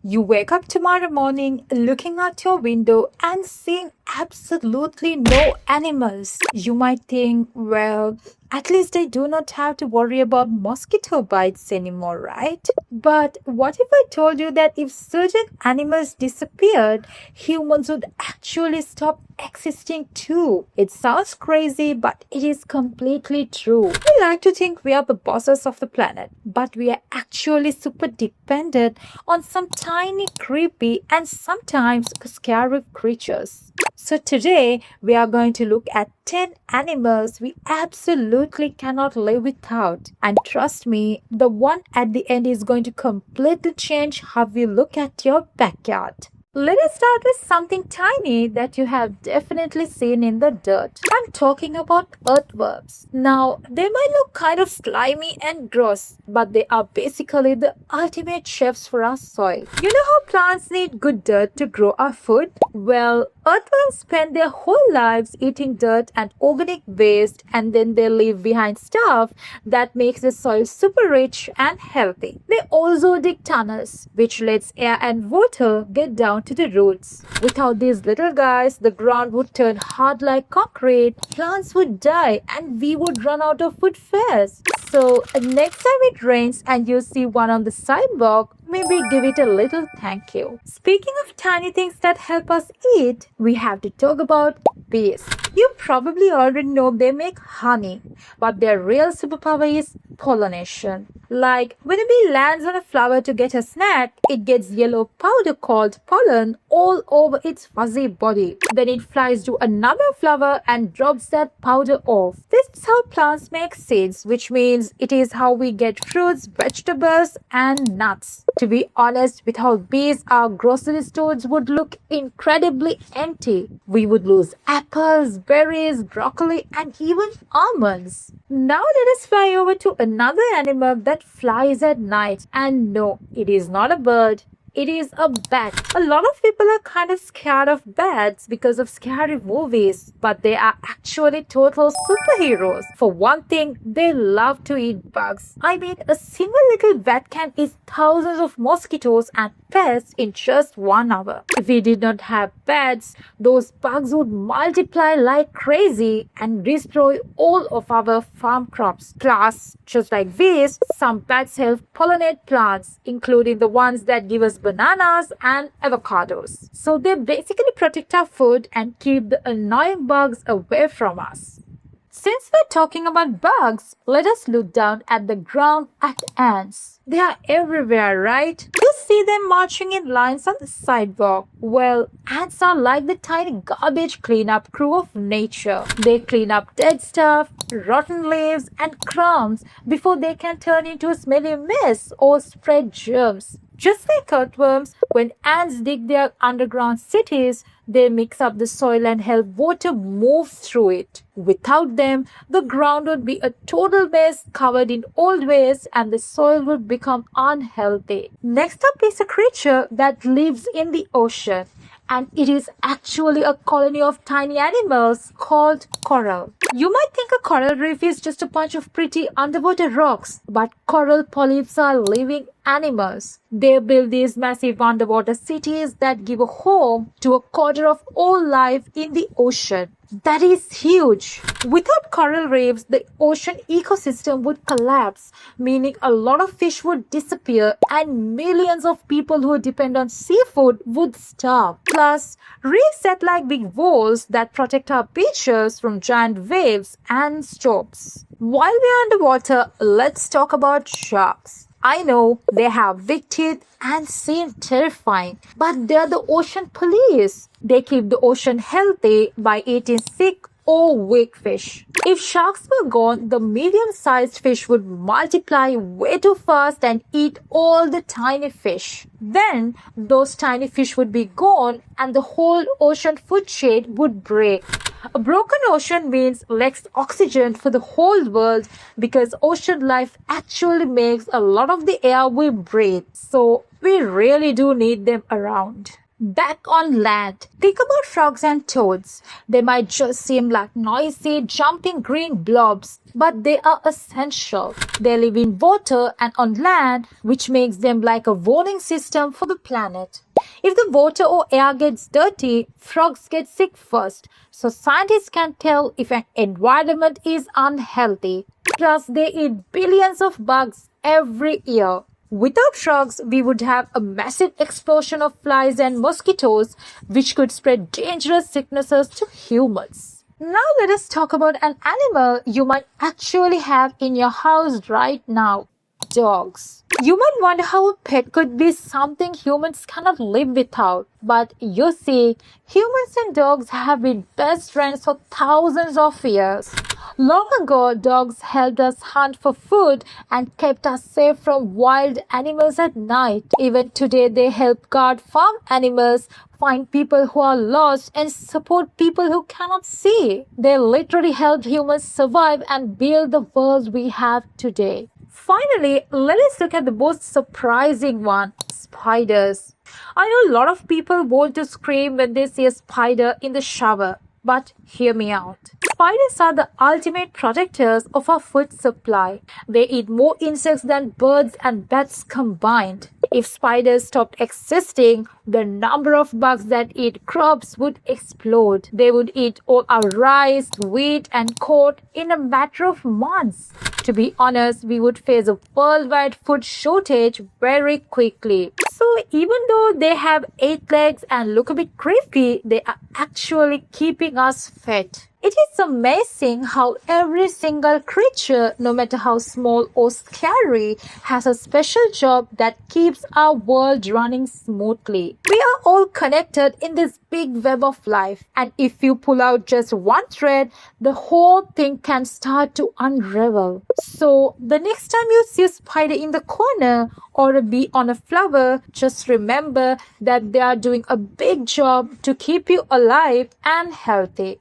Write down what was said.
You wake up tomorrow morning looking out your window and seeing absolutely no animals. You might think, well, at least I do not have to worry about mosquito bites anymore, right? But what if I told you that if certain animals disappeared, humans would actually stop existing too? It sounds crazy, but it is completely true. We like to think we are the bosses of the planet, but we are actually super dependent on some tiny, creepy, and sometimes scary creatures. So, today we are going to look at 10 animals we absolutely cannot live without. And trust me, the one at the end is going to completely change how we look at your backyard. Let us start with something tiny that you have definitely seen in the dirt. I'm talking about earthworms. Now, they might look kind of slimy and gross, but they are basically the ultimate chefs for our soil. You know how plants need good dirt to grow our food? Well, earthworms spend their whole lives eating dirt and organic waste, and then they leave behind stuff that makes the soil super rich and healthy. They also dig tunnels, which lets air and water get down to the roots. Without these little guys, the ground would turn hard like concrete, plants would die, and we would run out of food fast. So, next time it rains and you see one on the sidewalk, maybe give it a little thank you. Speaking of tiny things that help us eat, we have to talk about bees. You probably already know they make honey, but their real superpower is pollination. Like when a bee lands on a flower to get a snack, it gets yellow powder called pollen all over its fuzzy body. Then it flies to another flower and drops that powder off. This is how plants make seeds, which means it is how we get fruits, vegetables, and nuts. To be honest, without bees, our grocery stores would look incredibly empty. We would lose apples, berries, broccoli, and even almonds. Now let us fly over to another animal that flies at night. And no, it is not a bird. It is a bat. A lot of people are kind of scared of bats because of scary movies, but they are actually total superheroes. For one thing, they love to eat bugs. I mean, a single little bat can eat thousands of mosquitoes and pests in just 1 hour. If we did not have bats, those bugs would multiply like crazy and destroy all of our farm crops. Plus, just like bees, some bats help pollinate plants, including the ones that give us bananas and avocados. So they basically protect our food and keep the annoying bugs away from us. Since we're talking about bugs, let us look down at the ground at ants. They are everywhere, right? You see them marching in lines on the sidewalk. Well, ants are like the tiny garbage cleanup crew of nature. They clean up dead stuff, rotten leaves, and crumbs before they can turn into a smelly mess or spread germs. Just like earthworms, when ants dig their underground cities, they mix up the soil and help water move through it. Without them, the ground would be a total mess covered in old waste and the soil would become unhealthy. Next up is a creature that lives in the ocean, and it is actually a colony of tiny animals called coral. You might think a coral reef is just a bunch of pretty underwater rocks, but coral polyps are living animals. They build these massive underwater cities that give a home to a quarter of all life in the ocean. That is huge. Without coral reefs, the ocean ecosystem would collapse, meaning a lot of fish would disappear and millions of people who depend on seafood would starve. Plus, reefs act like big walls that protect our beaches from giant waves and storms. While we're underwater, let's talk about sharks. I know they have big teeth and seem terrifying, but they're the ocean police. They keep the ocean healthy by eating sick or weak fish. If sharks were gone, the medium-sized fish would multiply way too fast and eat all the tiny fish. Then, those tiny fish would be gone and the whole ocean food chain would break. A broken ocean means less oxygen for the whole world because ocean life actually makes a lot of the air we breathe. So, we really do need them around. Back on land, think about frogs and toads. They might just seem like noisy, jumping green blobs, but they are essential. They live in water and on land, which makes them like a warning system for the planet. If the water or air gets dirty, frogs get sick first. So scientists can tell if an environment is unhealthy. Plus, they eat billions of bugs every year. Without frogs, we would have a massive explosion of flies and mosquitoes, which could spread dangerous sicknesses to humans. Now, let us talk about an animal you might actually have in your house right now: dogs. You might wonder how a pet could be something humans cannot live without. But you see, humans and dogs have been best friends for thousands of years. Long ago, dogs helped us hunt for food and kept us safe from wild animals at night. Even today, they help guard farm animals, find people who are lost, and support people who cannot see. They literally helped humans survive and build the world we have today. Finally, let us look at the most surprising one: spiders. I know a lot of people want to scream when they see a spider in the shower, but hear me out. Spiders are the ultimate protectors of our food supply. They eat more insects than birds and bats combined. If spiders stopped existing, the number of bugs that eat crops would explode. They would eat all our rice, wheat, and corn in a matter of months. To be honest, we would face a worldwide food shortage very quickly. So even though they have 8 legs and look a bit creepy, they are actually keeping us fed. It is amazing how every single creature, no matter how small or scary, has a special job that keeps our world running smoothly. We are all connected in this big web of life, and if you pull out just one thread, the whole thing can start to unravel. So, the next time you see a spider in the corner or a bee on a flower, just remember that they are doing a big job to keep you alive and healthy.